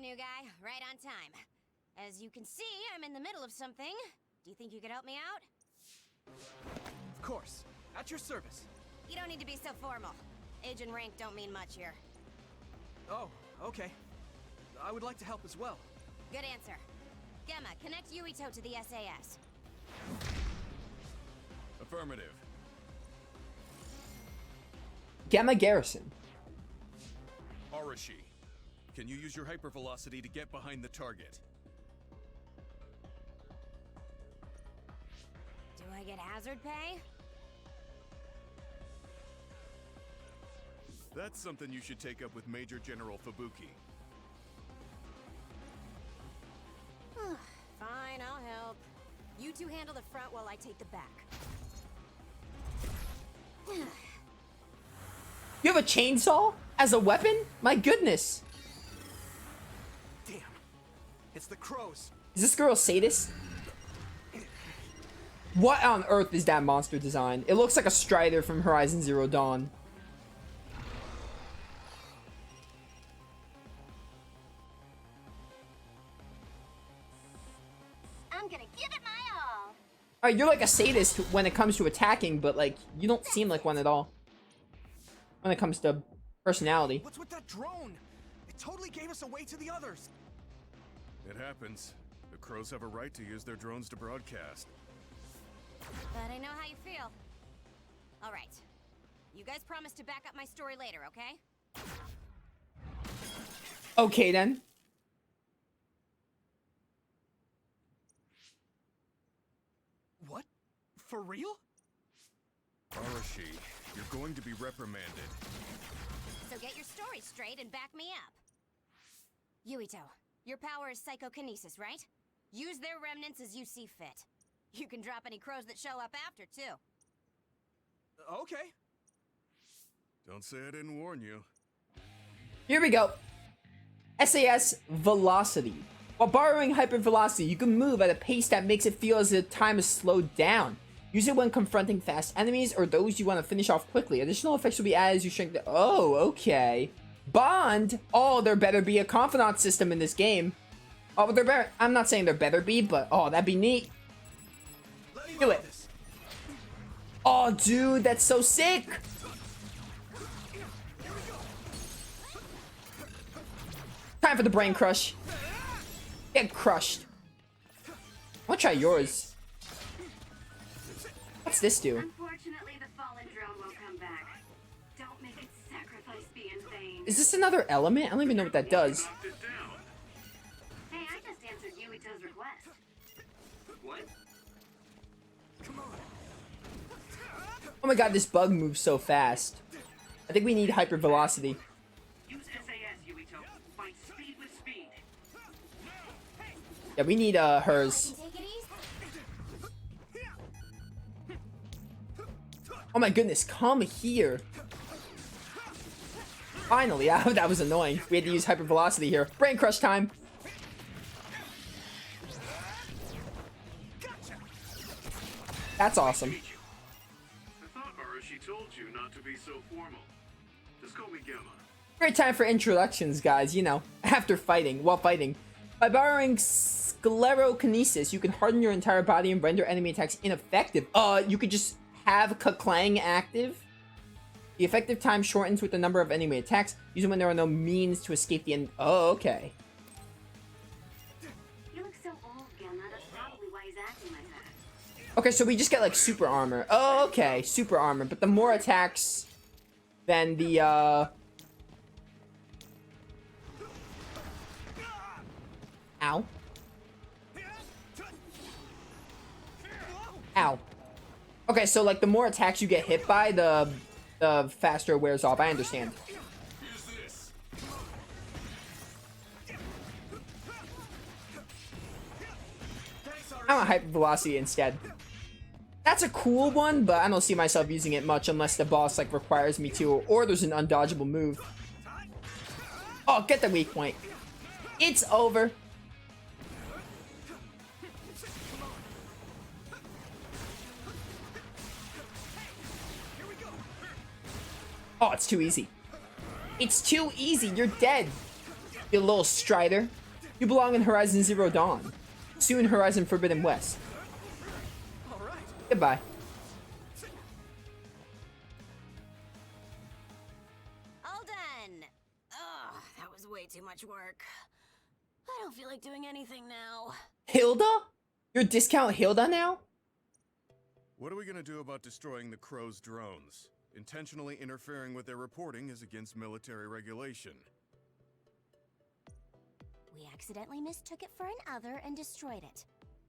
new guy. Right on time. As you can see, I'm in the middle of something. Do you think you could help me out? Of course. At your service. You don't need to be so formal. Age and rank don't mean much here. Oh, okay. I would like to help as well. Good answer. Gemma, connect Yuito to the SAS. Affirmative. Gemma Garrison. Arashi, can you use your hypervelocity to get behind the target? Do I get hazard pay? That's something you should take up with Major General Fubuki. Fine, I'll help. You two handle the front while I take the back. You have a chainsaw as a weapon? My goodness. Damn. It's the crows. Is this girl a sadist? What on earth is that monster design? It looks like a Strider from Horizon Zero Dawn. I'm gonna give it my all. Alright, you're like a sadist when it comes to attacking, but like, you don't seem like one at all. When it comes to personality. What's with that drone? It totally gave us away to the others. It happens. The crows have a right to use their drones to broadcast. But I know how you feel. All right. You guys promise to back up my story later, okay? Okay then. What? For real? Arashi, you're going to be reprimanded. So get your story straight and back me up. Yuito, your power is psychokinesis, right? Use their remnants as you see fit. You can drop any crows that show up after, too. Okay. Don't say I didn't warn you. Here we go. SAS Velocity. While borrowing hypervelocity, you can move at a pace that makes it feel as if time is slowed down. Use it when confronting fast enemies or those you want to finish off quickly. Additional effects will be added as you shrink the... Oh, okay. Bond? Oh, there better be a confidant system in this game. Oh, but there better... I'm not saying there better be, but... Oh, that'd be neat. Do it. Oh, dude, that's so sick. Time for the brain crush. Get crushed. I'll try yours. What's this do? Unfortunately, the fallen drone won't come back. Don't make its sacrifice be in vain. Is this another element? I don't even know what that does. Hey, I just answered Yuito's request. What? Come on. Oh my god, this bug moves so fast. I think we need hypervelocity. Use SAS, Yuito. Find speed with speed. Yeah, we need hers. Take it easy. Oh my goodness, come here. Finally, that was annoying. We had to use hypervelocity here. Brain crush time. That's awesome. I thought Arashi told you not to be so formal. Just call me Gemma. Great time for introductions, guys. You know, after fighting, while fighting. By borrowing sclerokinesis, you can harden your entire body and render enemy attacks ineffective. You could just have Kaklang active. The effective time shortens with the number of enemy attacks, using when there are no means to escape the end. Oh, okay. You look so old, Gemma. That's probably why he's acting like that. Okay, so we just get like super armor. Oh, okay, super armor. But the more attacks than the Ow. Ow. Okay, so like the more attacks you get hit by, the faster it wears off. I understand. I want hypervelocity instead. That's a cool one, but I don't see myself using it much unless the boss like requires me to, or there's an undodgeable move. Oh, get the weak point. It's over. Oh, it's too easy. It's too easy. You're dead. You little Strider. You belong in Horizon Zero Dawn. Soon Horizon Forbidden West. All right. Goodbye. All done. Ugh, that was way too much work. I don't feel like doing anything now. Hilda? You're discount Hilda now? What are we gonna do about destroying the Crow's drones? Intentionally interfering with their reporting is against military regulation. We accidentally mistook it for an other and destroyed it.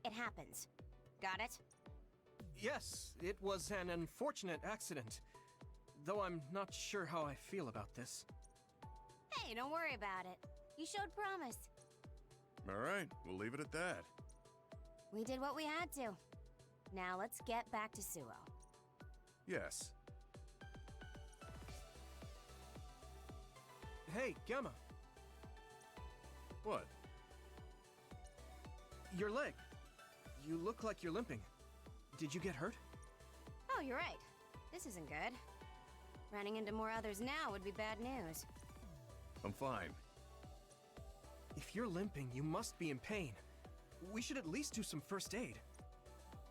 It happens. Got it? Yes, it was an unfortunate accident. Though I'm not sure how I feel about this. Hey, don't worry about it. You showed promise. Alright, we'll leave it at that. We did what we had to. Now let's get back to Suo. Yes. Hey, Gamma, What? your leg. You look like you're limping. Did you get hurt? Oh, you're right. This isn't good. Running into more others now would be bad news. I'm fine. If you're limping, you must be in pain. We should at least do some first aid.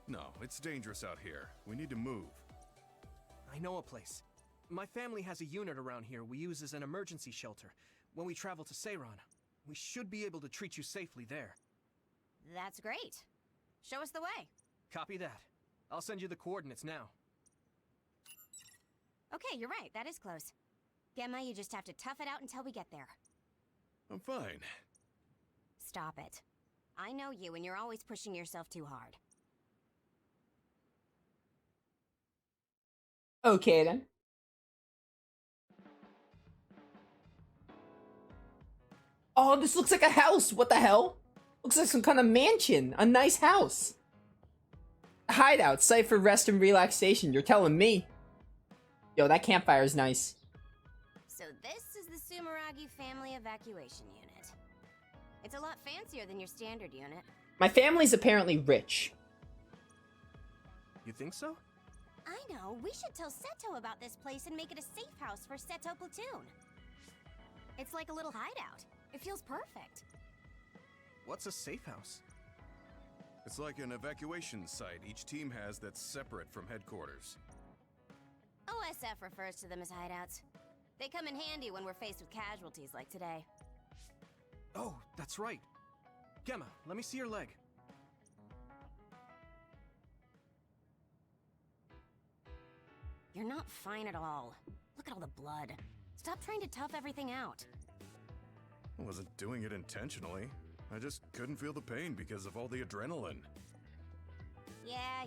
No, it's dangerous out here. We need to move. I know a place. My family has a unit around here we use as an emergency shelter. When we travel to Seiran, we should be able to treat you safely there. That's great. Show us the way. Copy that. I'll send you the coordinates now. Okay, you're right. That is close. Gemma, you just have to tough it out until we get there. I'm fine. Stop it. I know you, and you're always pushing yourself too hard. Okay then. Oh, this looks like a house. What the hell? Looks like some kind of mansion. A nice house. Hideout, site for rest and relaxation. You're telling me. Yo, that campfire is nice. So this is the Sumeragi Family Evacuation Unit. It's a lot fancier than your standard unit. My family's apparently rich. You think so? I know. We should tell Seto about this place and make it a safe house for Seto Platoon. It's like a little hideout. It feels perfect. What's a safe house? It's like an evacuation site each team has that's separate from headquarters. OSF refers to them as hideouts. They come in handy when we're faced with casualties like today. Oh, that's right. Gemma, let me see your leg. You're not fine at all. Look at all the blood. Stop trying to tough everything out. I wasn't doing it intentionally. I just couldn't feel the pain because of all the adrenaline. Yeah.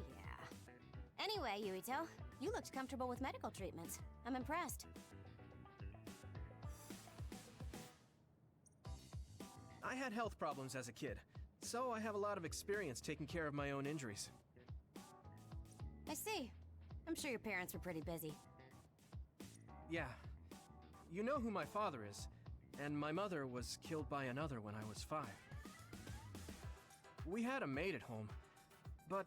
Anyway, Yuito, you looked comfortable with medical treatments. I'm impressed. I had health problems as a kid, so I have a lot of experience taking care of my own injuries. I see. I'm sure your parents were pretty busy. Yeah. You know who my father is, and my mother was killed by another when I was 5. We had a maid at home, but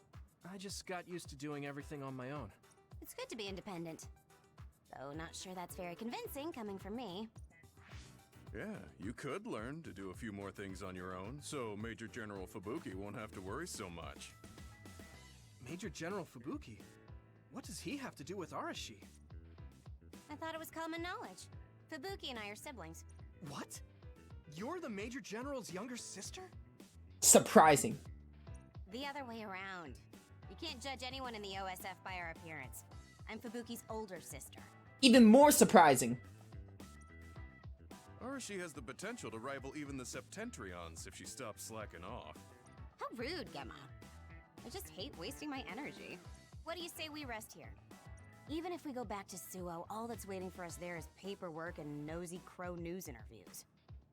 I just got used to doing everything on my own. It's good to be independent. Though not sure that's very convincing coming from me. Yeah, you could learn to do a few more things on your own, so Major General Fubuki won't have to worry so much. Major General Fubuki? What does he have to do with Arashi? I thought it was common knowledge. Fubuki and I are siblings. What? You're the Major General's younger sister? Surprising. The other way around. You can't judge anyone in the OSF by our appearance. I'm Fubuki's older sister. Even more surprising. Arashi has the potential to rival even the Septentrions if she stops slacking off. How rude, Gemma. I just hate wasting my energy. What do you say we rest here? Even if we go back to Suo, all that's waiting for us there is paperwork and nosy crow news interviews.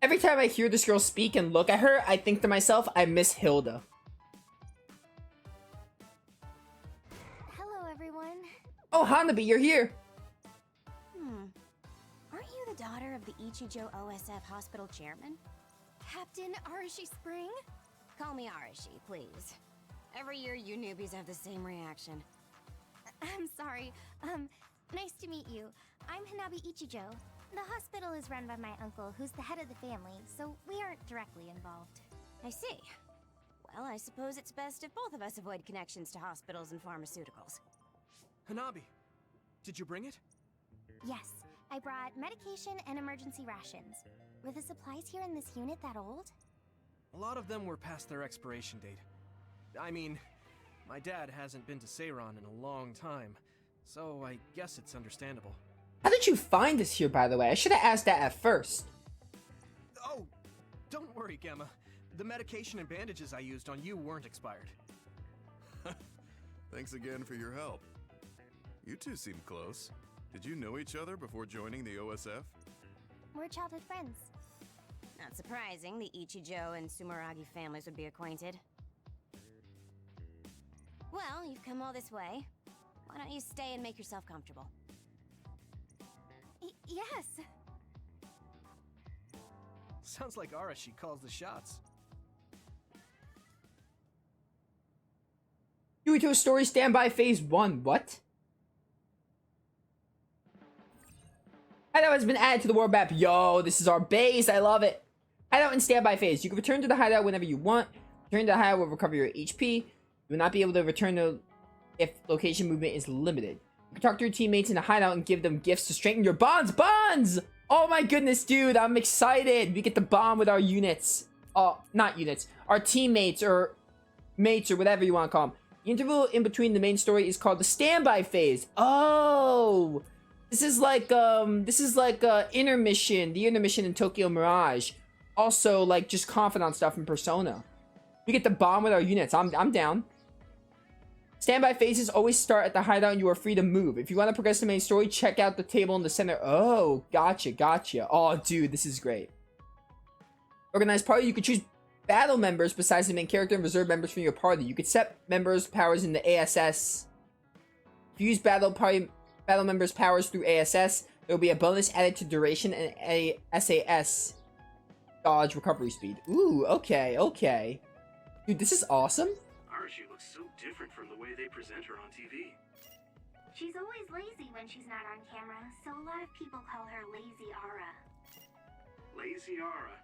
Every time I hear this girl speak and look at her, I think to myself, I miss Hilda. Hello, everyone. Oh, Hanabi, you're here. Aren't you the daughter of the Ichijo OSF hospital chairman? Captain Arashi Spring? Call me Arashi, please. Every year you newbies have the same reaction. I'm sorry. Nice to meet you. I'm Hanabi Ichijo. The hospital is run by my uncle, who's the head of the family, so we aren't directly involved. I see. Well, I suppose it's best if both of us avoid connections to hospitals and pharmaceuticals. Hanabi, did you bring it? Yes, I brought medication and emergency rations. Were the supplies here in this unit that old? A lot of them were past their expiration date. I mean, my dad hasn't been to Seiron in a long time, so I guess it's understandable. How did you find us here, by the way? I should have asked that at first. Oh, don't worry, Gemma. The medication and bandages I used on you weren't expired. Thanks again for your help. You two seem close. Did you know each other before joining the OSF? We're childhood friends. Not surprising, the Ichijo and Sumeragi families would be acquainted. Well, you've come all this way. Why don't you stay and make yourself comfortable? Yes. Sounds like Arashi calls the shots. Yuito story standby phase 1. What? Hideout has been added to the world map. Yo, this is our base. I love it. Hideout in standby phase. You can return to the hideout whenever you want. Return to the hideout will recover your HP. You will not be able to return to if location movement is limited. You can talk to your teammates in the hideout and give them gifts to strengthen your bonds. Bonds! Oh my goodness, dude. I'm excited. We get to bond with our units. Oh, not units. Our teammates or mates or whatever you want to call them. The interval in between the main story is called the standby phase. Oh! This is like intermission, the intermission in Tokyo Mirage. Also, like, just confidant stuff in Persona. We get to bond with our units. I'm down. Standby phases always start at the hideout and you are free to move. If you want to progress the main story, check out the table in the center. Oh, gotcha. Oh, dude, this is great. Organized party, you can choose battle members besides the main character and reserve members from your party. You can set members' powers in the ASS. If you use battle members' powers through ASS, there will be a bonus added to duration and a SAS. Dodge recovery speed. Ooh, okay. Dude, this is awesome. Arashi looks so different from the way they present her on TV. She's always lazy when she's not on camera, so a lot of people call her Lazy Ara. Lazy Ara.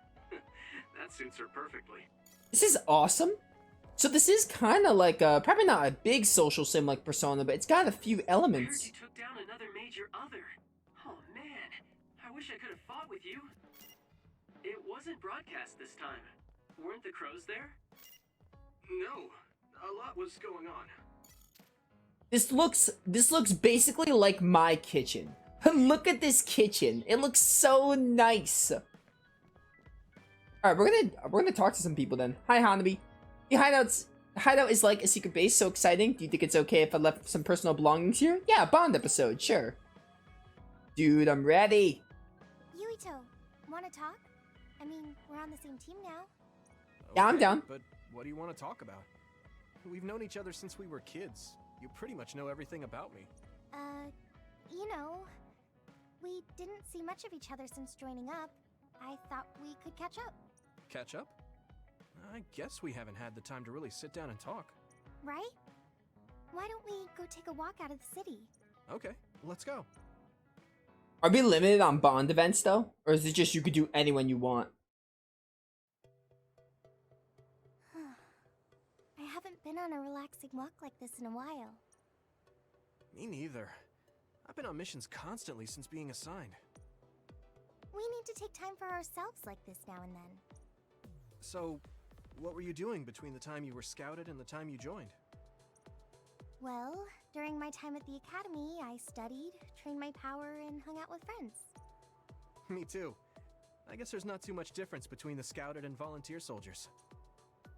That suits her perfectly. This is awesome. So this is kind of like a, probably not a big social sim like Persona, but it's got a few I heard elements. you took down another major other. Oh man, I wish I could have fought with you. It wasn't broadcast this time. Weren't the crows there? No, a lot was going on. This looks basically like my kitchen. Look at this kitchen. It looks so nice. All right, we're gonna talk to some people then. Hi, Hanabi. The hideout is like a secret base, so exciting. Do you think it's okay if I left some personal belongings here? Yeah, Bond episode, sure. Dude, I'm ready. Yuito, wanna talk? I mean, we're on the same team now. Yeah, I'm down. But what do you want to talk about? We've known each other since we were kids. You pretty much know everything about me. You know, we didn't see much of each other since joining up. I thought we could catch up. Catch up? I guess we haven't had the time to really sit down and talk. Right? Why don't we go take a walk out of the city? Okay, let's go. Are we limited on Bond events though? Or is it just you could do anyone you want? I haven't been on a relaxing walk like this in a while. Me neither. I've been on missions constantly since being assigned. We need to take time for ourselves like this now and then. So, what were you doing between the time you were scouted and the time you joined? Well, during my time at the academy, I studied, trained my power, and hung out with friends. Me too. I guess there's not too much difference between the scouted and volunteer soldiers.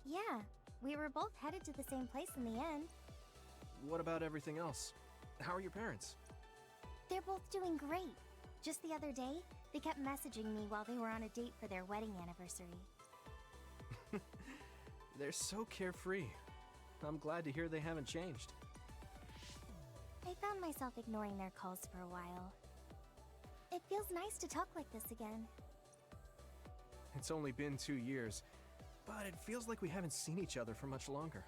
Yeah, we were both headed to the same place in the end. What about everything else? How are your parents? They're both doing great. Just the other day, they kept messaging me while they were on a date for their wedding anniversary. They're so carefree. I'm glad to hear they haven't changed. I found myself ignoring their calls for a while. It feels nice to talk like this again. It's only been 2 years, but it feels like we haven't seen each other for much longer.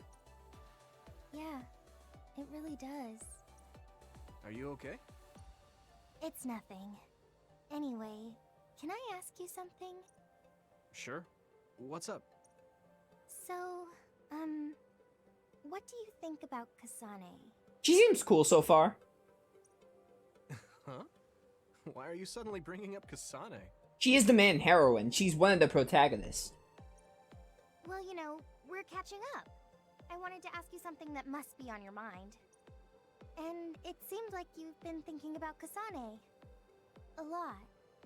Yeah, it really does. Are you okay? It's nothing. Anyway, can I ask you something? Sure. What's up? So, what do you think about Kasane? She seems cool so far. Huh? Why are you suddenly bringing up Kasane? She is the main heroine. She's one of the protagonists. Well, you know, we're catching up. I wanted to ask you something that must be on your mind. And it seemed like you've been thinking about Kasane. A lot.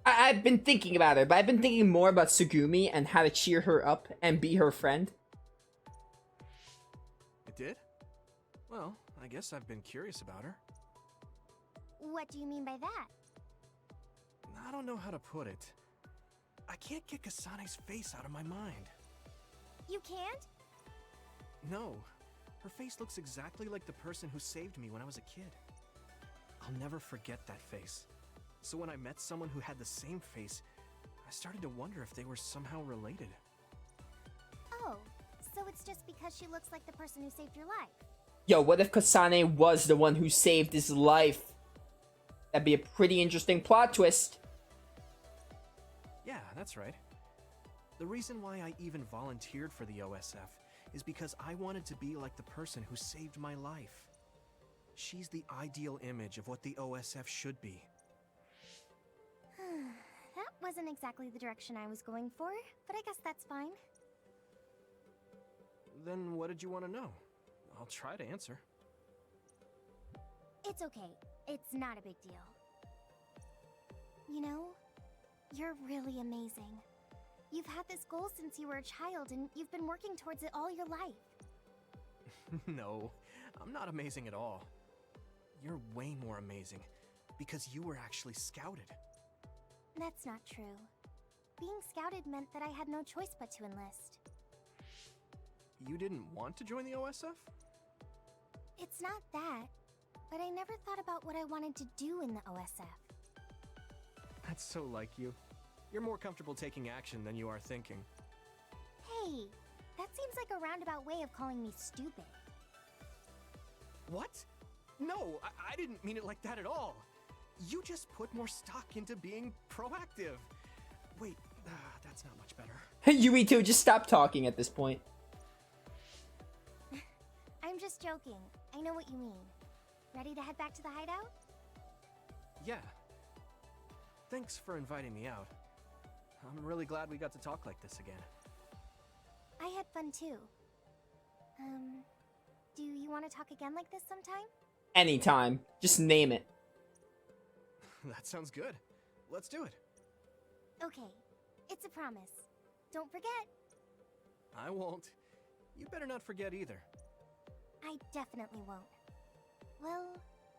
I've been thinking about her, but I've been thinking more about Tsugumi and how to cheer her up and be her friend. It did? Well, I guess I've been curious about her. What do you mean by that? I don't know how to put it. I can't get Kasane's face out of my mind. You can't? No. Her face looks exactly like the person who saved me when I was a kid. I'll never forget that face. So when I met someone who had the same face, I started to wonder if they were somehow related. Oh, so it's just because she looks like the person who saved your life. Yo, what if Kasane was the one who saved his life? That'd be a pretty interesting plot twist. Yeah, that's right. The reason why I even volunteered for the OSF is because I wanted to be like the person who saved my life. She's the ideal image of what the OSF should be. That wasn't exactly the direction I was going for, but I guess that's fine. Then what did you want to know? I'll try to answer. It's okay. It's not a big deal. You know, you're really amazing. You've had this goal since you were a child, and you've been working towards it all your life. No, I'm not amazing at all. You're way more amazing, because you were actually scouted. That's not true. Being scouted meant that I had no choice but to enlist. You didn't want to join the OSF? It's not that, but I never thought about what I wanted to do in the OSF. That's so like you. You're more comfortable taking action than you are thinking. Hey, that seems like a roundabout way of calling me stupid. What? No, I didn't mean it like that at all. You just put more stock into being proactive. Wait, that's not much better. Yuito, just stop talking at this point. I'm just joking. I know what you mean. Ready to head back to the hideout? Yeah. Thanks for inviting me out. I'm really glad we got to talk like this again. I had fun too. Do you want to talk again like this sometime? Anytime. Just name it. That sounds good. Let's do it. Okay, it's a promise. Don't forget. I won't. You better not forget either. I definitely won't. Well,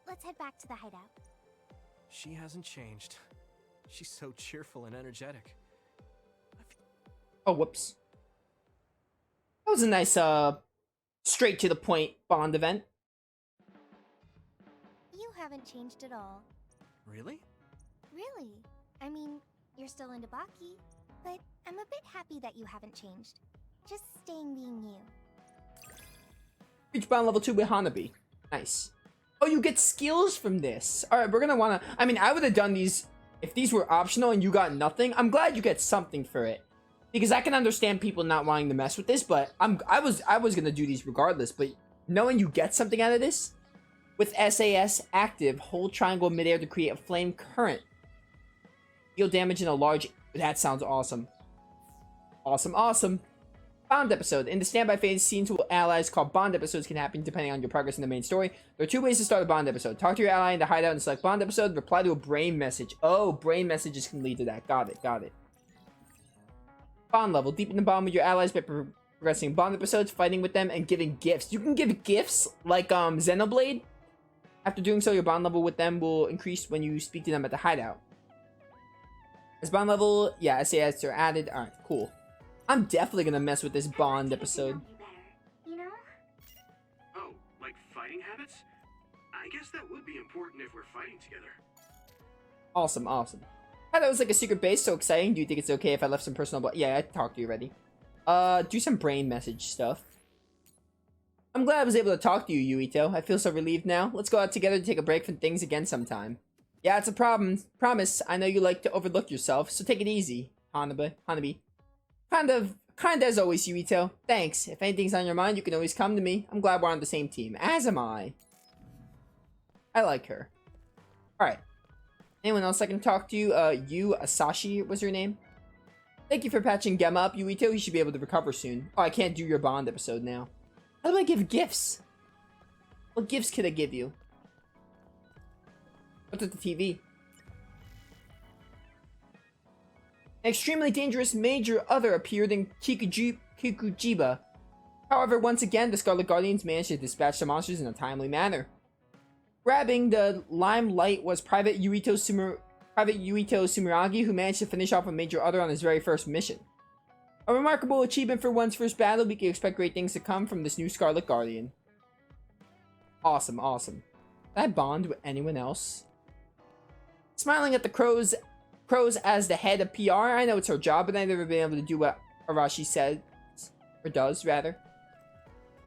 let's head back to the hideout. She hasn't changed. She's so cheerful and energetic. Oh, whoops. That was a nice, straight to the point Bond event. You haven't changed at all. Really? Really? I mean, you're still into Baki, but I'm a bit happy that you haven't changed. Just staying being you. Reach Bond level 2 with Hanabi. Nice. Oh, you get skills from this. Alright, we're gonna wanna... I mean, I would have done these... If these were optional and you got nothing, I'm glad you get something for it. Because I can understand people not wanting to mess with this, but I was gonna do these regardless, but knowing you get something out of this... With SAS active, hold triangle midair to create a flame current. Deal damage in a large... That sounds awesome. Awesome, awesome. Bond episode. In the standby phase, scenes with allies called Bond episodes can happen depending on your progress in the main story. There are 2 ways to start a Bond episode. Talk to your ally in the hideout and select Bond episode. Reply to a brain message. Oh, brain messages can lead to that. Got it, got it. Bond level. Deepen the bond with your allies by progressing Bond episodes, fighting with them, and giving gifts. You can give gifts like Xenoblade. After doing so, your bond level with them will increase when you speak to them at the hideout. As bond level, yeah, SAS are added. Alright, cool. I'm definitely gonna mess with this Bond episode. You know? Oh, like fighting habits? I guess that would be important if we're fighting together. Awesome, awesome. Oh, that was like a secret base, so exciting. Do you think it's okay if I left some personal... Yeah, I talked to you already. Do some brain message stuff. I'm glad I was able to talk to you, Yuito. I feel so relieved now. Let's go out together to take a break from things again sometime. Yeah, it's a problem. Promise, I know you like to overlook yourself, so take it easy, Hanabi. Kinda as always, Yuito. Thanks. If anything's on your mind, you can always come to me. I'm glad we're on the same team. As am I. I like her. Alright. Anyone else I can talk to? You, Asashi was your name? Thank you for patching Gemma up, Yuito. You should be able to recover soon. Oh, I can't do your Bond episode now. How do I give gifts? What gifts could I give you? What's at the TV? An extremely dangerous major other appeared in Kikujiba. However, once again, the Scarlet Guardians managed to dispatch the monsters in a timely manner. Grabbing the limelight was Private Yuito Sumeragi, who managed to finish off a major other on his very first mission. A remarkable achievement for one's first battle. We can expect great things to come from this new Scarlet Guardian. Awesome, awesome. Did I bond with anyone else? Smiling at the crows as the head of PR, I know it's her job, but I've never been able to do what Arashi said, or does, rather.